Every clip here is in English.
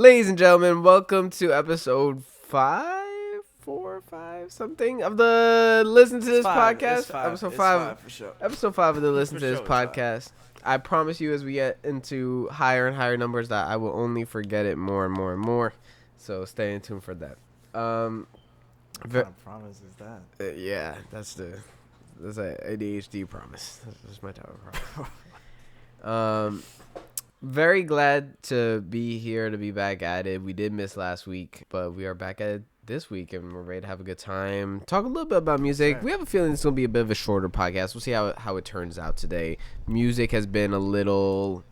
Ladies and gentlemen, welcome to episode 5, 4, 5, something of the Listen to This podcast. Episode 5. For sure. Episode 5 of the Listen For to This sure it's five. podcast. I promise you, as we get into higher and higher numbers, that I will only forget it more and more and more. So stay in tune for that. What kind of promise is that? Yeah, that's a ADHD promise. That's my type of promise. Very glad to be here, to be back at it. We did miss last week, but we are back at it this week, and we're ready to have a good time. Talk a little bit about music. Right. We have a feeling it's going to be a bit of a shorter podcast. We'll see how it turns out today. Music has been a little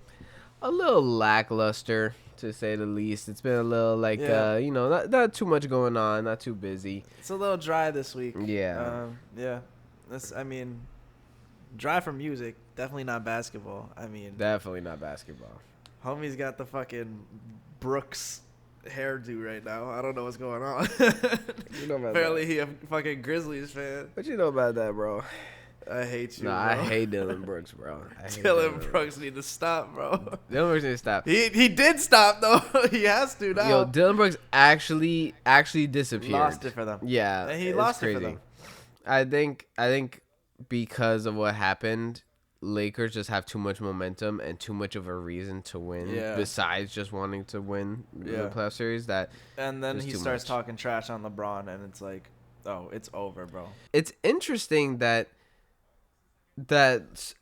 lackluster, to say the least. It's been a little not too much going on, not too busy. It's a little dry this week. Yeah. Yeah. Dry for music. Definitely not basketball. Definitely not basketball. Homie's got the fucking Brooks hairdo right now. I don't know what's going on. You know about Apparently he a fucking Grizzlies fan. What you know about that, bro? I hate you, No, bro. I hate Dylan Brooks, bro. Dylan Brooks need to stop, bro. Dylan Brooks need to stop. He did stop, though. He has to now. Yo, Dylan Brooks actually disappeared. Lost it for them. Yeah, And he it's lost crazy. it for them. I think because of what happened, Lakers just have too much momentum and too much of a reason to win. Yeah. Besides just wanting to win the Yeah. playoff series, that And then It's he too starts much. talking trash on LeBron, and it's like, oh, it's over, bro. it's interesting that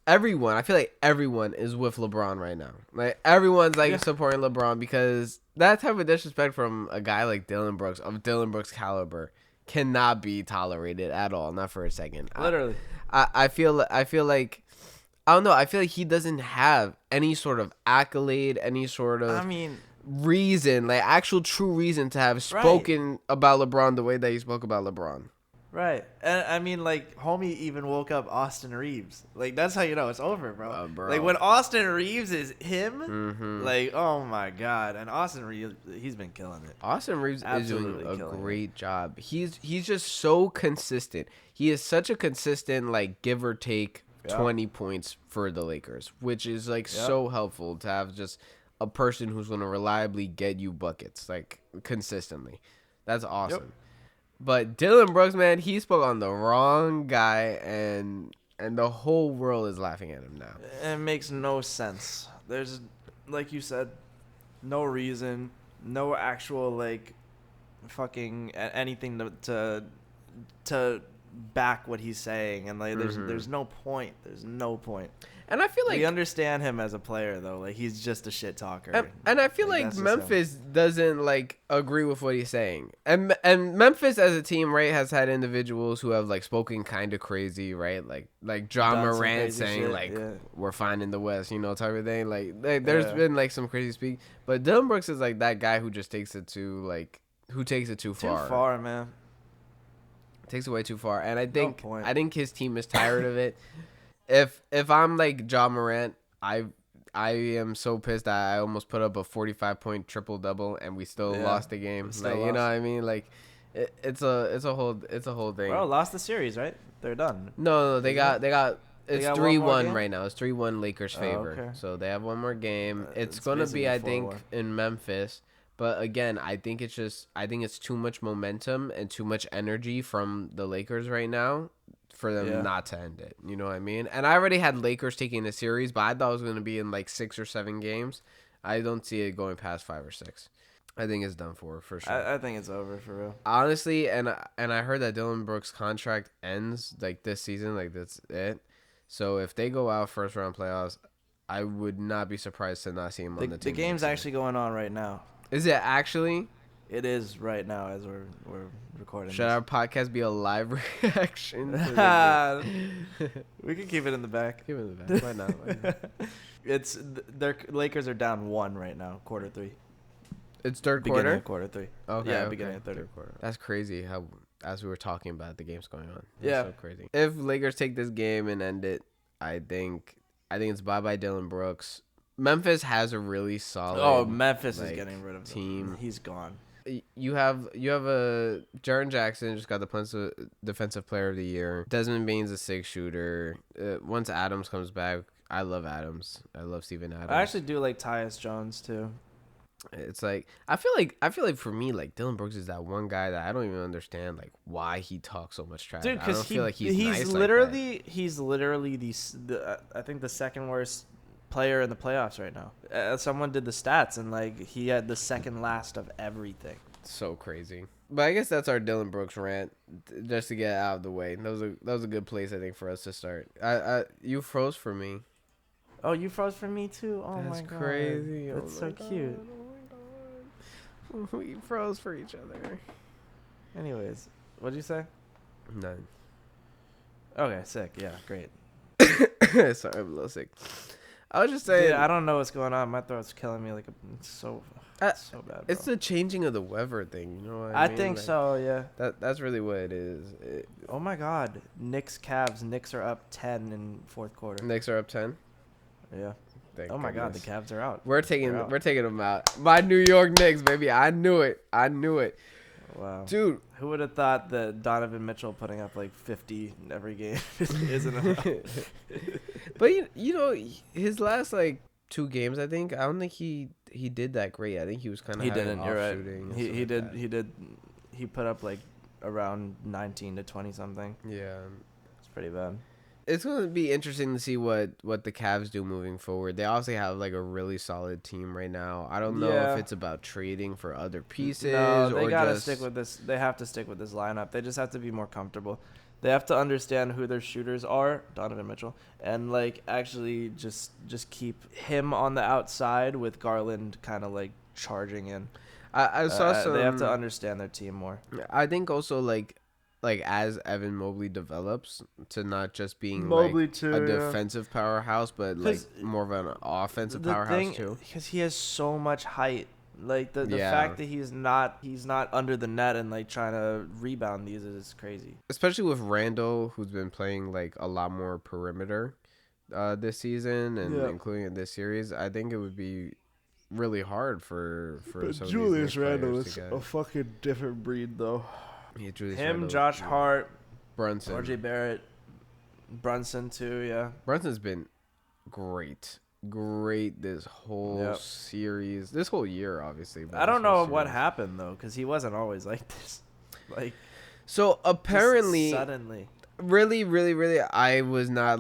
everyone, I feel like everyone is with LeBron right now. Like everyone's Yeah. supporting LeBron, because that type of disrespect from a guy like Dylan Brooks, of Dylan Brooks' caliber, cannot be tolerated at all, not for a second. Literally. I feel like I don't know. I feel like he doesn't have any sort of accolade, any sort of reason, like actual true reason to have spoken about LeBron the way that he spoke about LeBron. Right. And homie even woke up Austin Reeves. Like, that's how you know it's over, bro. Bro. Like, when Austin Reeves is him, Mhm. like, oh my God. And Austin Reeves, he's been killing it. Austin Reeves is doing Absolutely a killing great job. He's just so consistent. He is such a consistent, like, give or take Yeah. 20 points for the Lakers, which is like Yeah. so helpful to have just a person who's going to reliably get you buckets, like, consistently. That's awesome. But Dylan Brooks, man, he spoke on the wrong guy, and the whole world is laughing at him now. It makes no sense. There's, like you said, no reason, no actual, like, fucking anything to back what he's saying. And, like, there's no point. There's no point. And I feel like We understand him as a player, though. Like, he's just a shit talker. and I feel like that's just Memphis doesn't like agree with what he's saying. And Memphis as a team, right, has had individuals who have like spoken kind of crazy, right? Like John Done some Morant crazy saying shit, like yeah. we're fine in the West, type of thing. Like there's Yeah. been like some crazy speak, but Dylan Brooks is like that guy who just takes it too Too far. far, man. Takes it way too far. And I point. think his team is tired of it. If I'm like John Morant, I am so pissed that I almost put up a 45-point triple double and we still Yeah, lost the game. still Like, you know lost. what I mean? Like it's a whole thing. Bro, lost the series, right? They're done. No, they got it's got one more 3-1 game? right now. It's 3-1 Lakers Oh, favor. okay. So they have one more game. It's it's gonna be, basically I think, 4-1. in Memphis. But again, I think it's too much momentum and too much energy from the Lakers right now for them Yeah. not to end it. You know what I mean? And I already had Lakers taking the series, but I thought it was gonna be in like 6 or 7 games. I don't see it going past 5 or 6. I think it's done for sure. I think it's over for real. Honestly, and I heard that Dylan Brooks' contract ends like this season, like that's it. So if they go out first round playoffs, I would not be surprised to not see him on the The team. game's next year. actually going on right now. Is it actually? It is right now as we're recording. Should our podcast be a live reaction? to this. We can keep it in the back. Give it the back. Why not? Why not? It's their Lakers are down 1 right now, quarter 3. It's third Beginning quarter. of quarter 3. Okay. Yeah, okay. beginning of third quarter. That's crazy. How as we were talking about the game's going on. That's Yeah. so crazy. If Lakers take this game and end it, I think it's bye Dylan Brooks. Memphis has a really solid. Oh, Memphis is like, getting rid of team. him. He's gone. You have a Jaren Jackson just got the defensive player of the year. Desmond Bane's a 6-shooter. Once Adams comes back, I love Adams. I love Steven Adams. I actually do like Tyus Jones too. It's like I feel like for me, like Dylan Brooks is that one guy that I don't even understand like why he talks so much trash. Dude, I because don't feel like he's nice he's literally the I think the second worst player in the playoffs right now. Someone did the stats and like he had the second last of everything. So crazy. But I guess that's our Dylan Brooks rant, just to get it out of the way. That was a good place I think for us to start. You froze for me. Oh, you froze for me too. Oh That's my god, crazy. that's Oh so my God. cute. Oh my God. We froze for each other. Anyways, what'd you say? None. Okay, sick. Yeah, great. Sorry, I'm a little sick. I was just saying. Dude, I don't know what's going on. My throat's killing me. It's so so bad. Bro. It's the changing of the weather thing. You know what I mean? think Like, so. Yeah. That's really what it is. Oh my God, Knicks Cavs. Knicks are up 10 in fourth quarter. Knicks are up 10. Yeah. Thank Oh my God, the goodness. Cavs are out. We're They're out. taking them out. My New York Knicks, baby. I knew it. Wow. Dude. Who would have thought that Donovan Mitchell putting up like 50 in every game isn't enough? But you know his last like 2 games, I think. I don't think he did that great. I think he was kind of He didn't. You're right. shooting. He did. He put up like around 19 to 20 something. Yeah. It's pretty bad. It's going to be interesting to see what the Cavs do moving forward. They obviously have like a really solid team right now. I don't know Yeah. if it's about trading for other pieces No, they or gotta just stick with this. They have to stick with this lineup. They just have to be more comfortable. They have to understand who their shooters are, Donovan Mitchell, and like actually just keep him on the outside with Garland kind of like charging in. I saw some. They have to understand their team more. I think also like as Evan Mobley develops to not just being Mobley like too, a yeah. defensive powerhouse, but like 'Cause more of an offensive powerhouse too. because he has so much height. Like the Yeah. fact that he's not under the net and like trying to rebound these is crazy. Especially with Randall, who's been playing like a lot more perimeter this season and Yeah. including in this series. I think it would be really hard for But some Julius of these Knicks Randle players is to get. a fucking different breed though. Yeah, Julius Him, Randle, Josh Hart, Brunson. RJ Barrett, Brunson too. Yeah. Brunson's been great this whole Yep. series, this whole year, obviously. but I don't this whole know what series. happened though, because he wasn't always like this. Like So just apparently, suddenly. really, I was not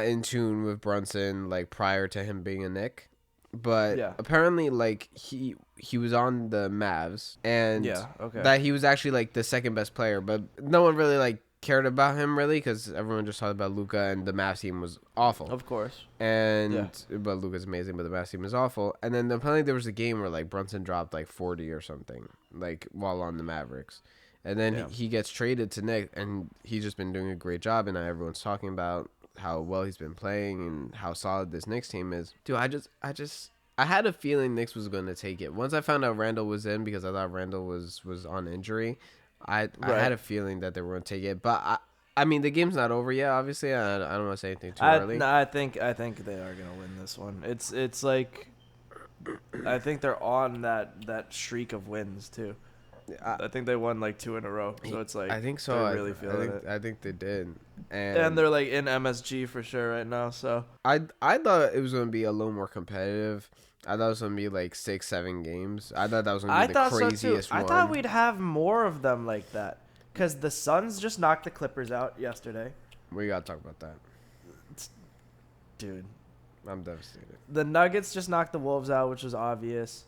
in tune with Brunson like prior to him being a Knick, but Yeah. apparently like he was on the Mavs and Yeah. Okay. that he was actually like the second best player, but no one really like cared about him really because everyone just talked about Luka and the Mavs team was awful. Of course. And Yeah. but Luka's amazing, but the Mavs team is awful. And then apparently there was a game where like Brunson dropped like 40 or something, like while on the Mavericks. And then Yeah. he gets traded to Knicks, and he's just been doing a great job. And now everyone's talking about how well he's been playing and how solid this Knicks team is. Dude, I had a feeling Knicks was going to take it. Once I found out Randall was in, because I thought Randall was on injury, I had a feeling that they were going to take it. But I mean, the game's not over yet. Obviously, I don't want to say anything too early. No, I think they are gonna win this one. It's like I think they're on that streak of wins too. I think they won like 2 in a row, so it's like I think so. They're really feeling it, I think they did, and they're like in MSG for sure right now. So I thought it was going to be a little more competitive. I thought it was going to be like 6-7 games. I thought that was going to be the craziest one. I thought we'd have more of them like that, because the Suns just knocked the Clippers out yesterday. We got to talk about that. Dude, I'm devastated. the Nuggets just knocked the Wolves out, which was obvious.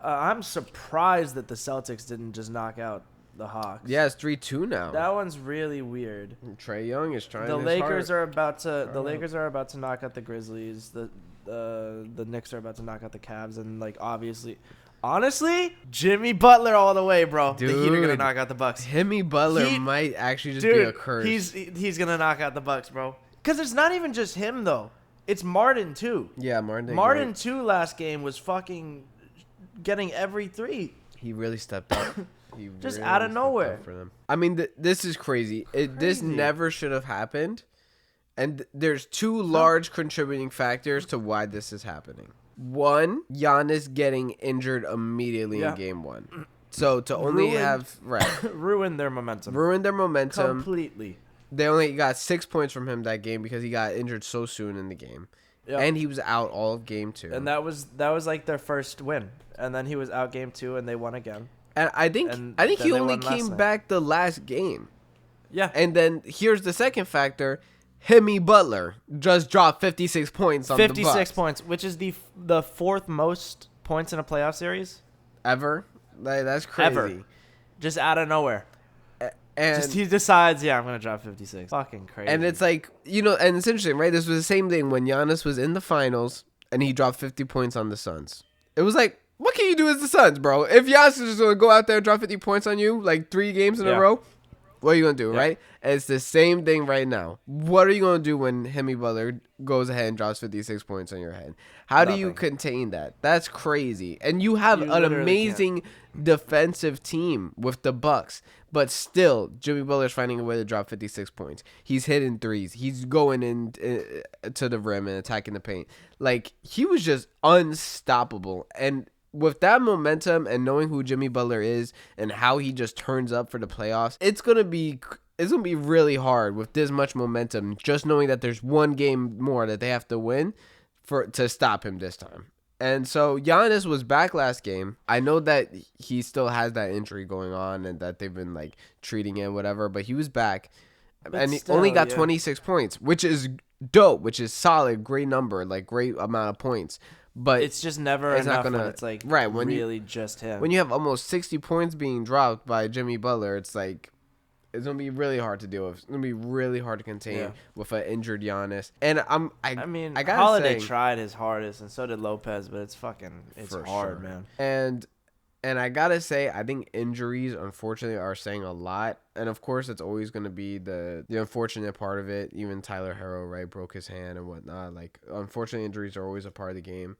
I'm surprised that the Celtics didn't just knock out the Hawks. Yeah, it's 3-2 now. That one's really weird. Trey Young is trying. The his Lakers heart. are about to Trying. Lakers are about to knock out the Grizzlies. The Knicks are about to knock out the Cavs, and like obviously, honestly, Jimmy Butler all the way, bro. The Heat are gonna Dude. knock out the Bucks. Himmy Butler He- might actually just be a Dude, curse. he's gonna knock out the Bucks, bro. Because it's not even just him though. It's Martin too. yeah, Martin. did Martin great. too last game was fucking getting every three. He really stepped up. He Just really out of stepped nowhere. up for them. I mean, this is crazy. This Crazy. never should have happened. And there's 2 large contributing factors to why this is happening. One, Giannis getting injured immediately Yeah. in game 1. So to only Ruined. have Ruined their momentum. ruined their momentum. Completely. They only got 6 points from him that game because he got injured so soon in the game. Yep. and he was out all of game 2. And that was like their first win, and then he was out game 2, and they won again. And I think And he then they only won last came night. back the last game. Yeah, And then here's the second factor: Jimmy Butler just dropped 56 points on the 56 Bucks. points, which is the fourth most points in a playoff series Ever. Like, that's crazy. ever, just out of nowhere. And Just he decides, yeah, I'm gonna drop 56. Fucking crazy. and it's like, and it's interesting, right? This was the same thing when Giannis was in the finals and he dropped 50 points on the Suns. It was like, what can you do as the Suns, bro? If Giannis is just gonna go out there and drop 50 points on you like 3 games in a row, what are you gonna do, right? And it's the same thing right now. What are you gonna do when Jimmy Butler goes ahead and drops 56 points on your head? How do you Nothing. contain that? That's crazy. And you have You an literally amazing defensive team with the Bucks, but still, Jimmy Butler's finding a way to drop 56 points. He's hitting threes. He's going in to the rim and attacking the paint. Like, he was just unstoppable. And with that momentum and knowing who Jimmy Butler is and how he just turns up for the playoffs, it's gonna be really hard with this much momentum. Just knowing that there's one game more that they have to win to stop him this time. And so Giannis was back last game. I know that he still has that injury going on and that they've been like treating it, whatever. But he was back, and he still, only got yeah. 26 points, which is dope, which is solid, great number, like great amount of points. But it's just never it's enough not gonna- when it's like right, when really just him. when you have almost 60 points being dropped by Jimmy Butler, it's like it's gonna be really hard to deal with. It's gonna be really hard to contain Yeah. with an injured Giannis. And I mean, I gotta Holiday say, tried his hardest, and so did Lopez, but it's For hard, sure. man. And I gotta say, I think injuries, unfortunately, are saying a lot. And of course, it's always gonna be the unfortunate part of it. Even Tyler Herro, right, broke his hand and whatnot. Like, unfortunately, injuries are always a part of the game.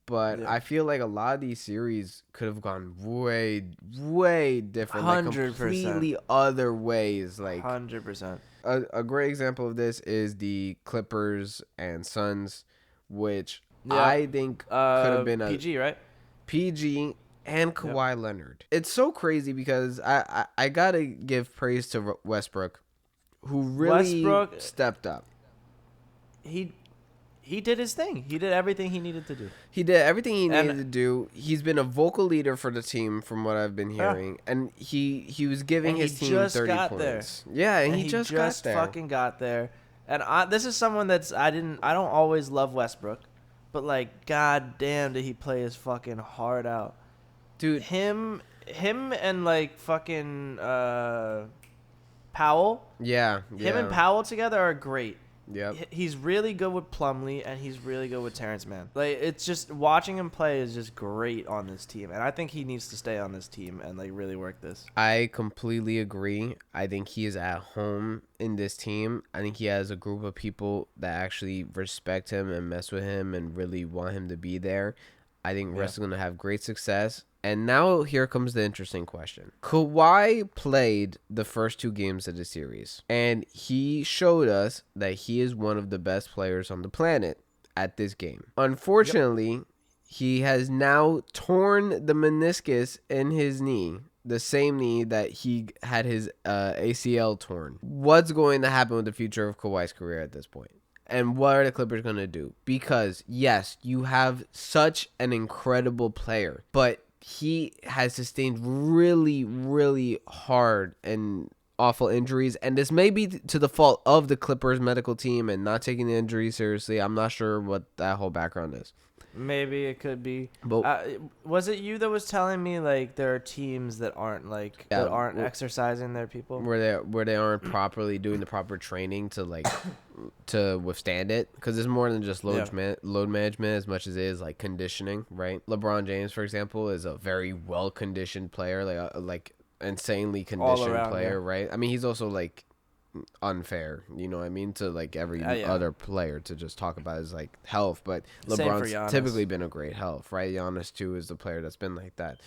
But Yeah. I feel like a lot of these series could have gone way, way different, like 100%. completely other ways. Like 100%. a great example of this is the Clippers and Suns, which Yeah. I think could have been a PG, right? PG and Kawhi Leonard. It's so crazy because I gotta give praise to Westbrook, who really Westbrook- stepped up. He did his thing. He did everything he needed to do. He did everything he And- needed to do. He's been a vocal leader for the team, from what I've been Yeah. hearing, and he was giving And he his team just 30 got points. there. Yeah, and he just got there. fucking got there. And this is someone that's I don't always love Westbrook, but like god damn did he play his fucking heart out. Dude, Him and like fucking Powell. yeah. Him and Powell together are great. Yep. He's really good with Plumlee, and he's really good with Terrence Mann. Like, it's just watching him play is just great on this team, and I think he needs to stay on this team and like really work this. I completely agree. I think he is at home in this team. I think he has a group of people that actually respect him and mess with him and really want him to be there. I think Russ is going to have great success. And now here comes the interesting question. Kawhi played the first 2 games of the series, and he showed us that he is one of the best players on the planet at this game. Unfortunately, he has now torn the meniscus in his knee, the same knee that he had his ACL torn. What's going to happen with the future of Kawhi's career at this point? And what are the Clippers going to do? Because, yes, you have such an incredible player, but he has sustained really, really hard and awful injuries. And this may be to the fault of the Clippers medical team and not taking the injury seriously. I'm not sure what that whole background is. Maybe it could be. But Was it you that was telling me like there are teams that aren't exercising their people? where they aren't properly doing the proper training to withstand it, because it's more than just load management as much as it is like conditioning, right? LeBron James, for example, is a very well conditioned player, like insanely conditioned around, player, right? I mean, he's also like unfair, you know what I mean, to like every other player to just talk about his like health, but Same for LeBron's Giannis. typically been a great health, right? Giannis too is the player that's been like that.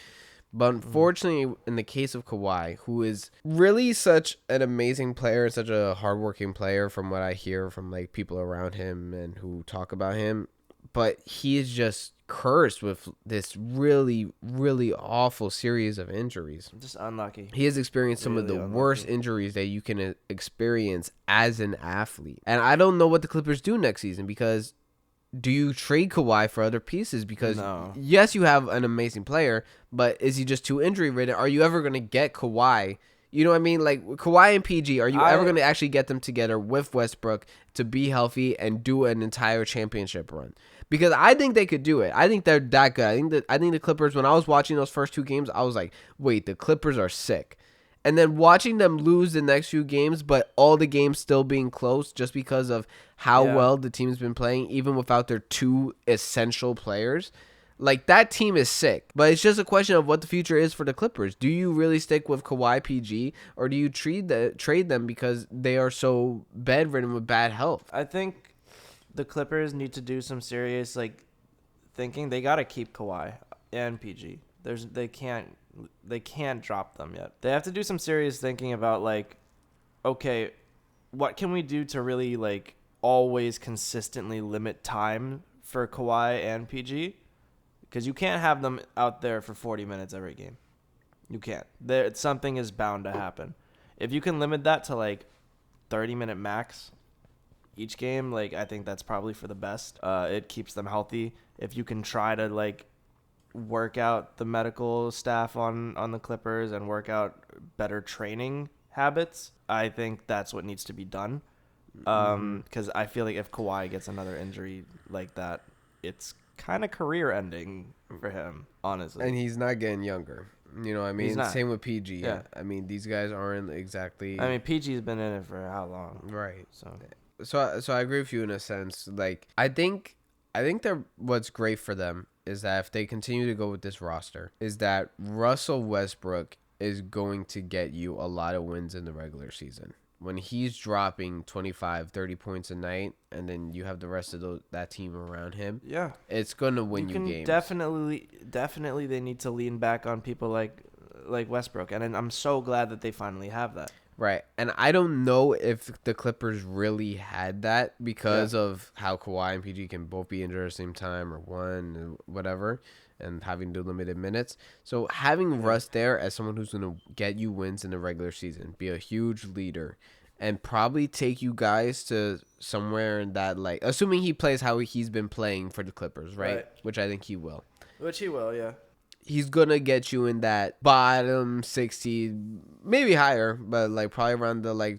But unfortunately, in the case of Kawhi, who is really such an amazing player, such a hardworking player from what I hear from like people around him and who talk about him, but he is just cursed with this really, really awful series of injuries. Just unlucky. He has experienced some of Really the unlucky. worst injuries that you can experience as an athlete. And I don't know what the Clippers do next season, because do you trade Kawhi for other pieces? Because No. yes, you have an amazing player, but is he just too injury ridden? Are you ever going to get Kawhi? You know what I mean? Like Kawhi and PG, are you ever going to actually get them together with Westbrook to be healthy and do an entire championship run? Because I think they could do it. I think they're that good. I think the Clippers, when I was watching those first 2 games, I was like, wait, the Clippers are sick. And then watching them lose the next few games, but all the games still being close just because of how well the team's been playing, even without their 2 essential players. Like, that team is sick. But it's just a question of what the future is for the Clippers. Do you really stick with Kawhi, PG, or do you trade them because they are so bedridden with bad health? I think the Clippers need to do some serious thinking. They got to keep Kawhi and PG. They can't drop them yet. They have to do some serious thinking about okay, what can we do to really always consistently limit time for Kawhi and PG? Because you can't have them out there for 40 minutes every game. You can't. Something is bound to happen. If you can limit that to 30-minute max each game, I think that's probably for the best. It keeps them healthy. If you can try to work out the medical staff on the Clippers and work out better training habits, I think that's what needs to be done. Because I feel like if Kawhi gets another injury like that, it's kind of career ending for him, honestly. And he's not getting younger. You know what I mean? He's not. Same with PG. Yeah. I mean, these guys aren't exactly... I mean, PG's been in it for how long? Right. So So I agree with you in a sense. I think that what's great for them is that if they continue to go with this roster, is that Russell Westbrook is going to get you a lot of wins in the regular season. When he's dropping 25, 30 points a night, and then you have the rest of that team around him, yeah, it's going to win you games. Definitely they need to lean back on people like Westbrook, and I'm so glad that they finally have that. Right. And I don't know if the Clippers really had that because of how Kawhi and PG can both be injured at the same time or one, whatever, and having the limited minutes. So having Russ there as someone who's going to get you wins in the regular season, be a huge leader, and probably take you guys to somewhere in that, assuming he plays how he's been playing for the Clippers, right? Which I think he will. Which he will, yeah. He's going to get you in that bottom 60, maybe higher, but probably around the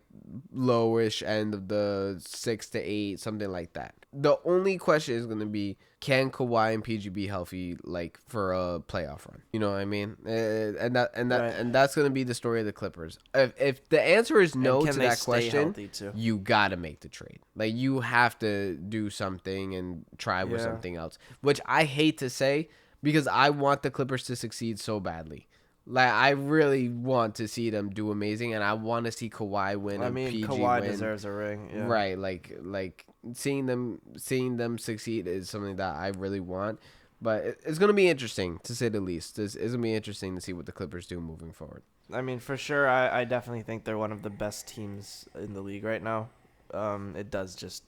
lowish end of the 6 to 8, something like that. The only question is going to be, can Kawhi and PG be healthy for a playoff run? You know what I mean? And that's going to be the story of the Clippers. If the answer is no to that question, you got to make the trade. You have to do something and try with something else, which I hate to say, because I want the Clippers to succeed so badly. I really want to see them do amazing, and I want to see Kawhi win. I mean, PG Kawhi win. deserves a ring. Yeah. Right. Seeing them succeed is something that I really want. But it's going to be interesting, to say the least. It's going to be interesting to see what the Clippers do moving forward. I mean, for sure, I definitely think they're one of the best teams in the league right now. It does just...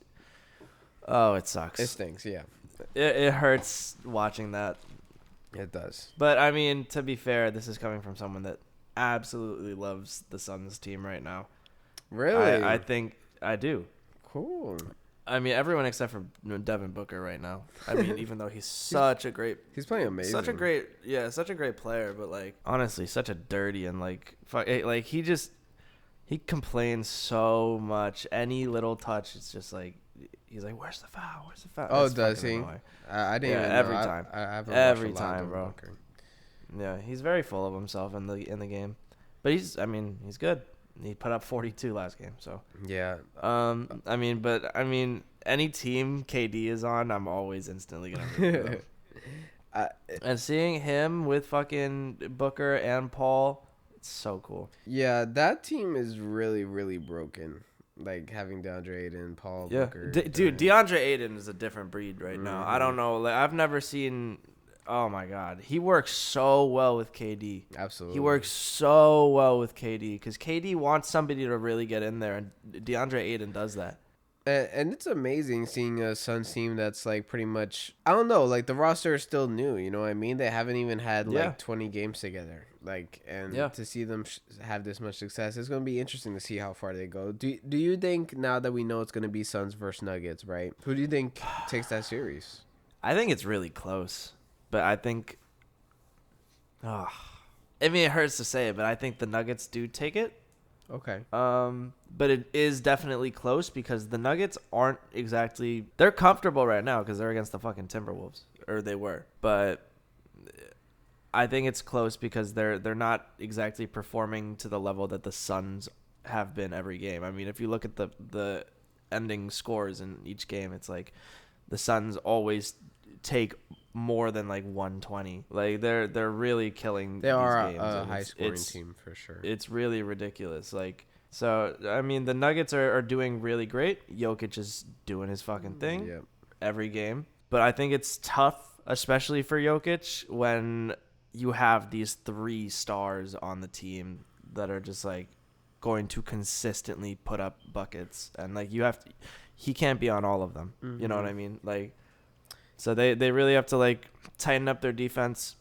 Oh, it sucks. It stinks, yeah. It hurts watching that. It does. But, I mean, to be fair, this is coming from someone that absolutely loves the Suns team right now. Really? I think I do. Cool. I mean, everyone except for Devin Booker right now. I mean, even though he's such a great... He's playing amazing. Such a great player, but, honestly, such a dirty and, he complains so much. Any little touch, it's just he's like, where's the foul? Where's the foul? Oh, does he? I didn't even know. Every time. Every time, bro. Yeah, he's very full of himself in the game. But he's good. He put up 42 last game, so. Yeah. Any team KD is on, I'm always instantly going to root for them. And seeing him with fucking Booker and Paul, it's so cool. Yeah, that team is really, really broken. Having DeAndre Ayton, Paul, Booker. Dude, DeAndre Ayton is a different breed right now. I don't know. I've never seen... Oh, my God. He works so well with KD. Absolutely. He works so well with KD because KD wants somebody to really get in there, and DeAndre Ayton does that. And it's amazing seeing a Suns team that's like pretty much, I don't know, like the roster is still new. You know what I mean? They haven't even had Yeah. like 20 games together. Like, and Yeah. to see them have this much success, it's gonna be interesting to see how far they go. Do you think now that we know it's gonna be Suns versus Nuggets, right? Who do you think takes that series? I think it's really close, but I think, oh, I mean, it hurts to say it, but I think the Nuggets do take it. Okay. But it is definitely close because the Nuggets aren't exactly, they're comfortable right now because they're against the fucking Timberwolves, or they were. But I think it's close because they're not exactly performing to the level that the Suns have been every game. I mean, if you look at the ending scores in each game, it's like the Suns always take more than like 120. Like they're really killing They these are games. a and high scoring it's team for sure. it's really ridiculous. Like, so I mean, the Nuggets are doing really great. Jokic is doing his fucking thing Yep. every game. But I think it's tough, especially for Jokic, when you have these 3 stars on the team that are just like going to consistently put up buckets, and like he can't be on all of them. You know what I mean? Like, so they really have to like tighten up their defense,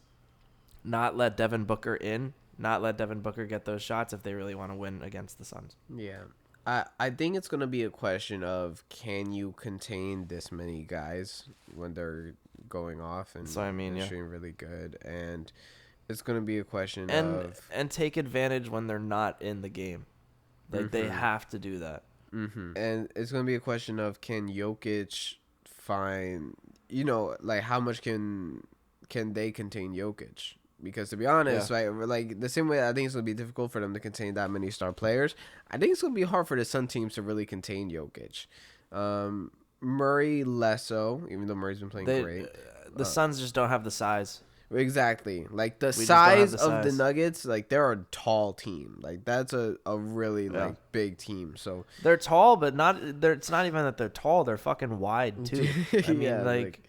not let Devin Booker in, not let Devin Booker get those shots if they really want to win against the Suns. Yeah. I think it's going to be a question of can you contain this many guys when they're going off and So I mean, yeah. shooting really good, and it's going to be a question And of take advantage when they're not in the game. Like they have to do that. and it's going to be a question of can Jokic find, like how much can they contain Jokic? Because to be honest, Yeah. right, like the same way I think it's gonna be difficult for them to contain that many star players, I think it's gonna be hard for the Sun teams to really contain Jokic. Murray less so, even though Murray's been playing great. The Suns just don't have the size. Exactly, like the just don't have size the of the size. Nuggets, like they're a tall team. Like that's a really Yeah. like big team. So They're tall, but it's not even that they're tall. They're fucking wide too. I mean, Yeah, like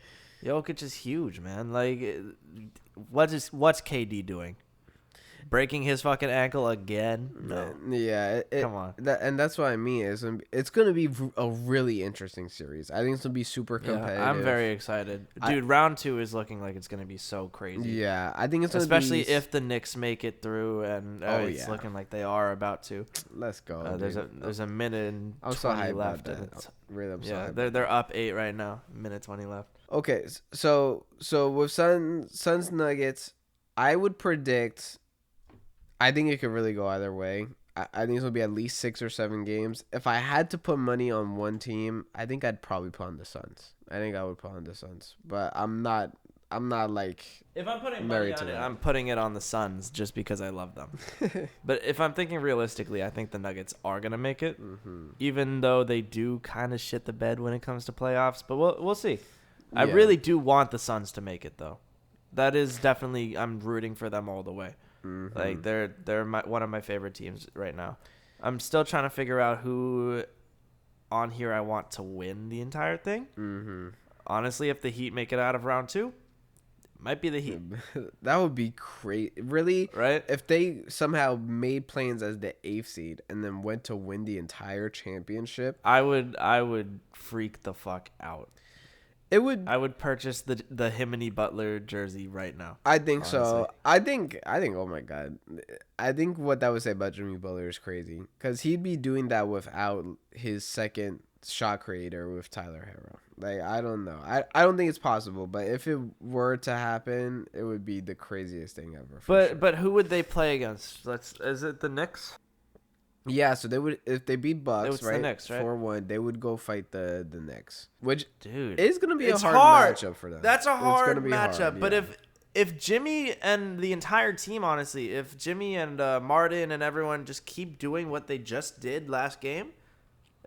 Jokic is huge, man. Like, what's KD doing? Breaking his fucking ankle again? No. Yeah, Come on. And that's what I mean. It's gonna be a really interesting series. I think it's gonna be super competitive. Yeah, I'm very excited, dude. Round 2 is looking like it's gonna be so crazy. Yeah, I think it's gonna Especially be, if the Knicks make it through, and it's looking like they are about to. Let's go. There's a minute and I'm so 20 hyped about left. that. And it's, Really, I'm so yeah, hyped. they're up 8 right now. Minute 20 left. Okay, so with Suns Nuggets, I would predict. I think it could really go either way. I think it's gonna be at least 6 or 7 games. If I had to put money on one team, I think I'd probably put on the Suns. I think I would put on the Suns, but I'm not like If I'm putting money married on to it, that. I'm putting it on the Suns just because I love them. But if I'm thinking realistically, I think the Nuggets are gonna make it, even though they do kind of shit the bed when it comes to playoffs. But we'll see. I Yeah. really do want the Suns to make it, though. That is definitely, I'm rooting for them all the way. Like they're one of my favorite teams right now. I'm still trying to figure out who on here I want to win the entire thing. Honestly, if the Heat make it out of round 2, it might be the Heat. That would be great. Really, Right? if they somehow made plans as the 8th seed and then went to win the entire championship, I would freak the fuck out. it would. I would purchase the Himony Butler jersey right now. I think honestly. so. I think. Oh my god. I think what that would say about Jimmy Butler is crazy because he'd be doing that without his second shot creator with Tyler Hero. Like I don't know. I don't think it's possible, but if it were to happen, it would be the craziest thing ever. But who would they play against? Is it the Knicks? Yeah, so they would if they beat Bucks, It's the right? Knicks, right? 4-1, they would go fight the Knicks, which Dude, is gonna be a it's hard matchup for them. That's a It's hard gonna be matchup. hard, But yeah. if Jimmy and the entire team, honestly, if Jimmy and Martin and everyone just keep doing what they just did last game,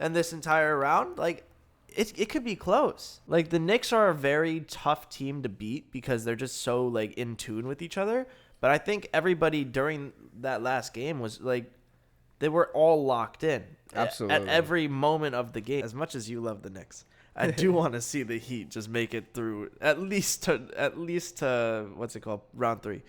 and this entire round, like it could be close. Like the Knicks are a very tough team to beat because they're just so like in tune with each other. But I think everybody during that last game was like they were all locked in. Absolutely. At every moment of the game. As much as you love the Knicks, I do want to see the Heat just make it through at least to what's it called, round 3.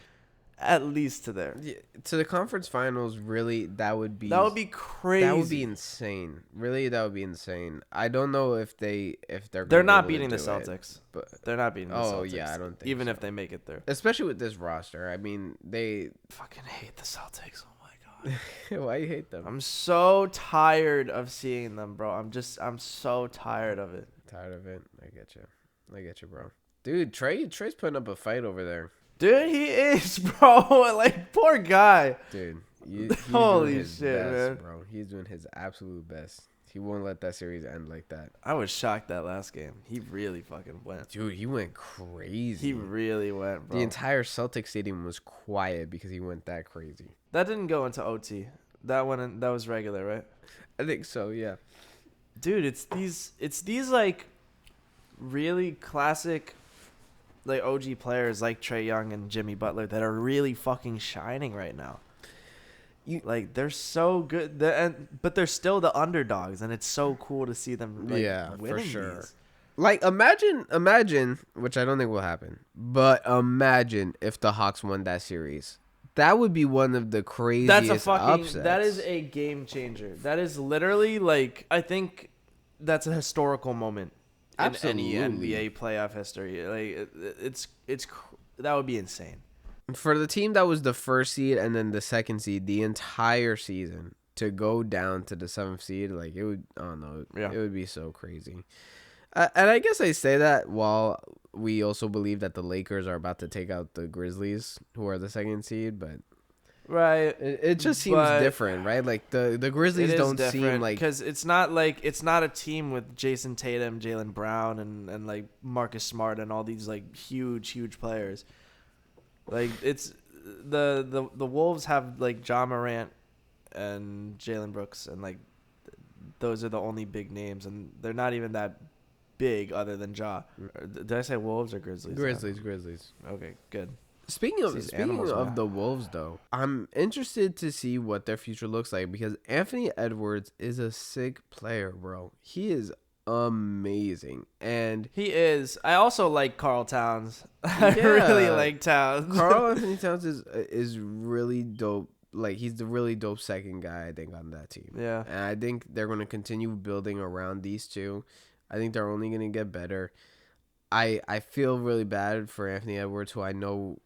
at least to there. Yeah, to the conference finals, really, that would be Crazy. That would be insane. Really, that would be insane. I don't know if they're They're gonna not be able beating the to do it, Celtics. but They're not beating the oh Celtics. yeah, I don't think even so. if they make it there. Especially with this roster. I mean, they Fucking hate the Celtics. Oh my god. why you hate them? I'm so tired of seeing them, bro. I'm so tired of it. Tired of it. I get you, bro. Dude, Trey's putting up a fight over there. Dude, he is, bro. Like, poor guy. Dude, he's Holy doing his shit, best, man. bro. He's doing his absolute best. He won't let that series end like that. I was shocked that last game. He really fucking went. Dude, he went crazy. He really went, bro. The entire Celtic stadium was quiet because he went that crazy. That didn't go into OT. That was regular, right? I think so, yeah. Dude, it's these like really classic like OG players like Trae Young and Jimmy Butler that are really fucking shining right now. Like they're so good, but they're still the underdogs, and it's so cool to see them. Like, yeah, for sure. These. Like imagine, which I don't think will happen, but imagine if the Hawks won that series. That would be one of the craziest upsets. That is a game changer. That is literally like, I think that's a historical moment in any NBA playoff history. Like it's that would be insane. For the team that was the first seed and then the second seed the entire season to go down to the 7th seed, like it would, I don't know, yeah. It would be so crazy. And I guess I say that while we also believe that the Lakers are about to take out the Grizzlies, who are the 2nd seed, but right, it just seems different, right? Like the Grizzlies don't seem like, because it's not a team with Jason Tatum, Jaylen Brown, and like Marcus Smart and all these like huge players. Like it's the Wolves have like Ja Morant and Jalen Brooks, and like those are the only big names, and they're not even that big other than Ja. Did I say Wolves or Grizzlies? Grizzlies. Okay, good. Speaking of the Wolves, though, I'm interested to see what their future looks like because Anthony Edwards is a sick player, bro. He is amazing, and he is. I also like Karl Towns. I really like Towns. Karl-Anthony Towns is really dope. Like he's the really dope second guy, I think, on that team. Yeah, and I think they're going to continue building around these two. I think they're only going to get better. I feel really bad for Anthony Edwards, who I know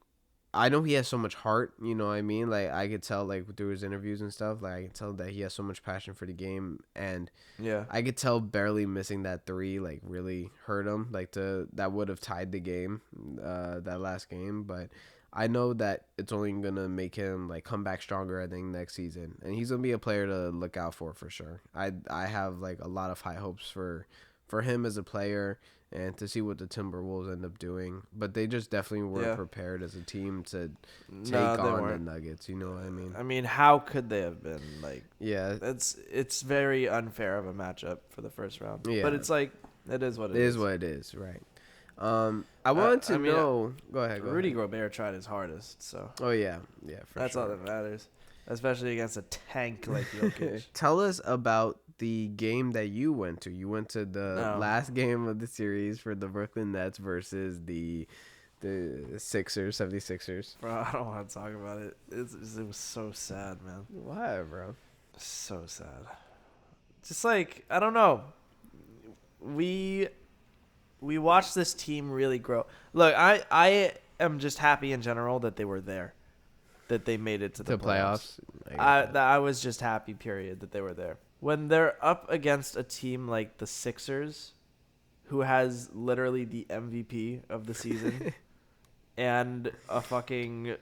he has so much heart, you know what I mean? Like, I could tell, like, through his interviews and stuff, like, I can tell that he has so much passion for the game, and yeah, I could tell barely missing that 3, like, really hurt him, like, that would have tied the game, that last game, but I know that it's only going to make him, like, come back stronger, I think, next season, and he's going to be a player to look out for sure. I have, like, a lot of high hopes for him as a player, and to see what the Timberwolves end up doing. But they just definitely weren't prepared as a team to take on the Nuggets. You know what I mean? I mean, how could they have been? Like, yeah, it's very unfair of a matchup for the first round. Yeah. But it's like, it is what it is. It is what it is, right? I wanted to know. Go ahead. Rudy Gobert tried his hardest, so. Oh yeah, that's all that matters, especially against a tank like Jokic. Tell us about the game that you went to. You went to the last game of the series for the Brooklyn Nets versus the 76ers. Bro, I don't want to talk about it. It was so sad, man. Why, bro? So sad. Just like, I don't know. We watched this team really grow. Look, I am just happy in general that they were there, that they made it to the playoffs. I was just happy, period, that they were there. When they're up against a team like the Sixers, who has literally the MVP of the season, and a fucking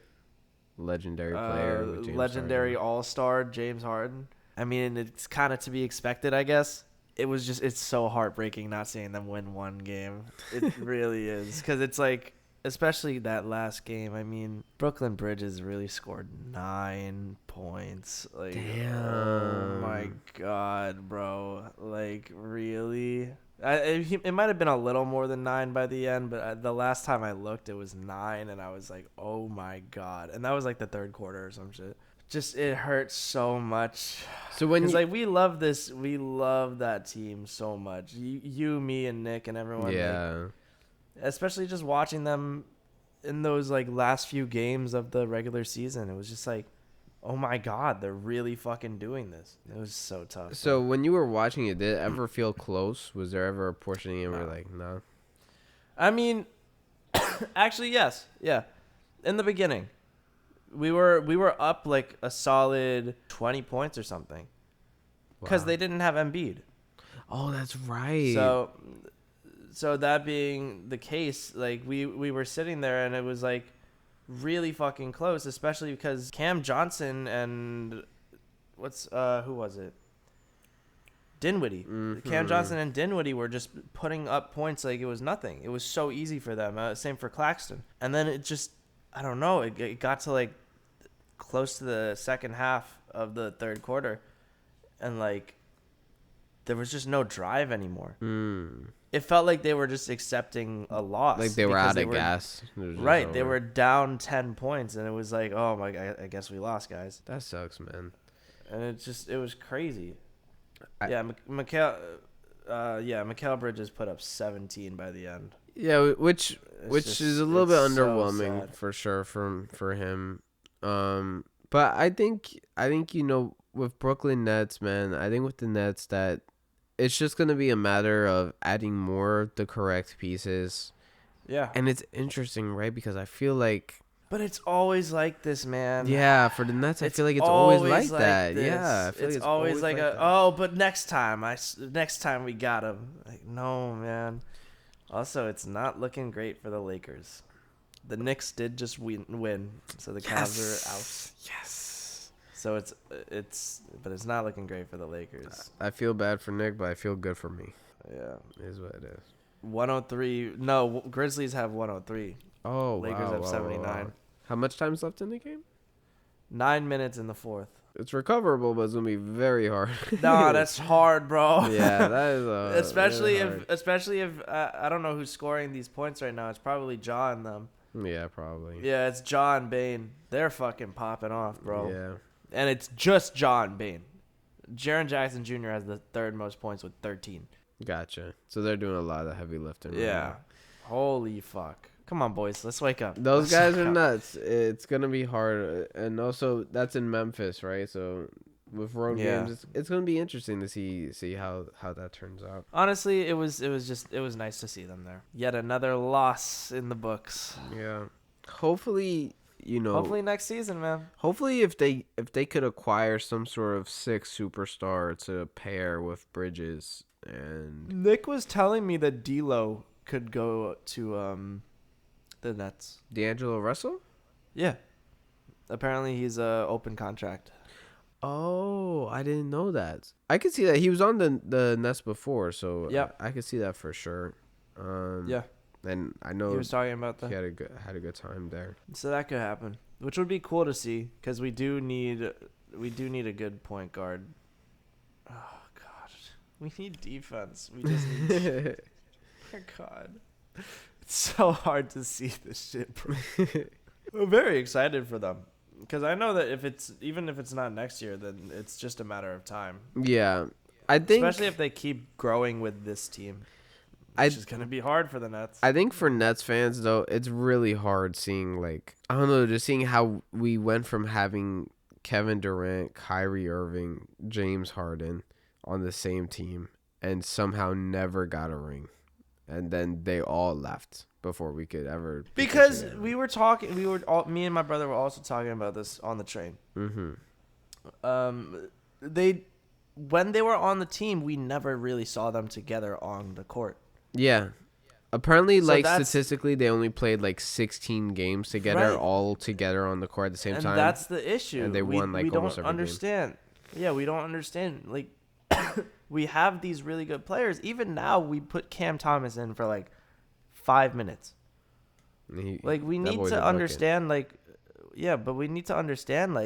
legendary player, legendary all-star James Harden. I mean, it's kind of to be expected, I guess. It's so heartbreaking not seeing them win one game. It really is, because it's like, especially that last game. I mean, Brooklyn Bridges really scored 9 points. Like, damn. Oh my god, bro! Like, really? It might have been a little more than 9 by the end, but the last time I looked, it was 9, and I was like, oh my god! And that was like the third quarter or some shit. Just, it hurts so much. So when like, we love that team so much. You, me, and Nick, and everyone. Yeah. Like, especially just watching them in those like last few games of the regular season. It was just like, oh my god, they're really fucking doing this. It was so tough. So bro. when you were watching it, did it ever feel close? Was there ever a portion of the game where No. you're like, no? I mean, actually, yes, yeah. In the beginning, we were up like a solid 20 points or something because Wow. they didn't have Embiid. Oh, that's right. So that being the case, like we were sitting there and it was like really fucking close, especially because Cam Johnson and who was it? Dinwiddie. Cam Johnson and Dinwiddie were just putting up points like it was nothing. It was so easy for them. Same for Claxton. And then it just, I don't know, it got to like close to the second half of the third quarter, and like there was just no drive anymore. It felt like they were just accepting a loss. Like they were because out of gas. It was just Right, they over. were down 10 points, and it was like, oh my, I guess we lost, guys. That sucks, man. And it was crazy. I- Mikal Bridges put up 17 by the end. Yeah, which It's is a little bit it's so underwhelming sad. for sure for him. But I think with Brooklyn Nets, man, I think with the Nets that it's just gonna be a matter of adding more of the correct pieces, Yeah. and it's interesting, right? Because I feel like But it's always like this, man. yeah, for the Nets, I feel like it's always like that. this. Yeah, I feel like It's always like that. but next time we got him. Like, no, man. Also, it's not looking great for the Lakers. The Knicks did just win, so the Cavs are out. Yes. So but it's not looking great for the Lakers. I feel bad for Nick, but I feel good for me. Yeah. It is what it is. 103. No, Grizzlies have 103. Oh, Lakers wow, have wow, 79. wow. How much time's left in the game? 9 minutes in the fourth. It's recoverable, but it's gonna be very hard. Nah, that's hard, bro. yeah, that is especially if I don't know who's scoring these points right now. It's probably Ja and them. Yeah, probably. Yeah, it's Ja and Bane. They're fucking popping off, bro. Yeah. And it's just Ja and Bane. Jaren Jackson Jr. has the third most points with 13. Gotcha. So they're doing a lot of heavy lifting. right Yeah. now. Holy fuck. Come on, boys. Let's wake up. Those Let's guys wake are up. nuts. It's gonna be hard, and also that's in Memphis, right? So with road Yeah. games, it's gonna be interesting to see how that turns out. Honestly, it was nice to see them there. Yet another loss in the books. Yeah. Hopefully, Hopefully next season, man. Hopefully, if they could acquire some sort of six superstar to pair with Bridges and Nick was telling me that D'Lo could go to the Nets. D'Angelo Russell. Yeah. Apparently he's a open contract. Oh, I didn't know that. I could see that he was on the Nets before, so Yep. I could see that for sure. Yeah. And I know He was talking about he that. had a good time there. So that could happen, which would be cool to see because we do need a good point guard. Oh god. We need defense. We just need oh god. It's so hard to see this shit, bro. I'm very excited for them because I know that if it's not next year, then it's just a matter of time. Yeah, I think Especially if they keep growing with this team, which is gonna be hard for the Nets. I think for Nets fans though, it's really hard seeing I don't know, just seeing how we went from having Kevin Durant, Kyrie Irving, James Harden on the same team and somehow never got a ring. And then they all left before we could ever Because me and my brother were also talking about this on the train. Mhm. When they were on the team, we never really saw them together on the court. Yeah. Apparently, So statistically, they only played 16 games together, Right. all together on the court at the same And time. that's the issue. And they won, we almost don't every game. understand. Yeah, we don't understand. We have these really good players. Even now, we put Cam Thomas in for 5 minutes. And We that need boy's a to bucket. understand. But we need to understand.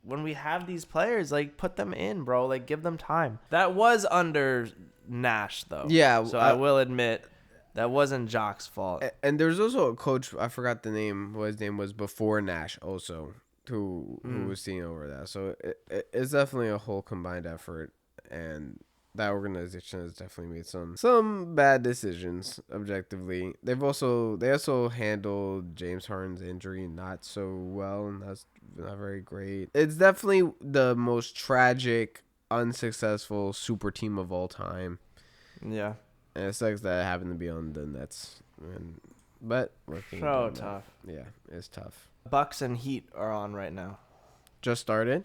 When we have these players, put them in, bro. Give them time. That was under Nash, though. Yeah, So I will admit that wasn't Jock's fault. And there's also a coach, I forgot the name, what his name was before Nash also, who was seeing over that. So it's definitely a whole combined effort. And that organization has definitely made some bad decisions. Objectively, they also handled James Harden's injury not so well, and that's not very great. It's definitely the most tragic, unsuccessful super team of all time. Yeah. And it sucks that it happened to be on the Nets. But So tough. Yeah, it's tough. Bucks and Heat are on right now. Just started.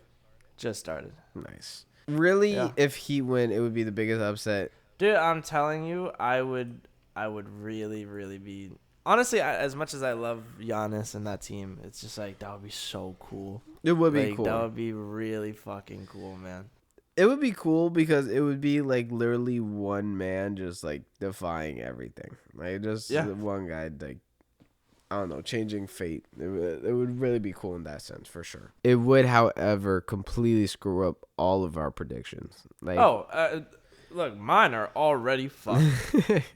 Just started. Nice. Really, Yeah. if he win, it would be the biggest upset. Dude, I'm telling you, I would really, really be. Honestly, as much as I love Giannis and that team, it's just like that would be so cool. It would be Like, cool. that would be really fucking cool, man. It would be cool because it would be like literally one man just like defying everything. Like just one guy like, I don't know, changing fate. It would really be cool in that sense for sure. It would, however, completely screw up all of our predictions. Like, look, mine are already fucked.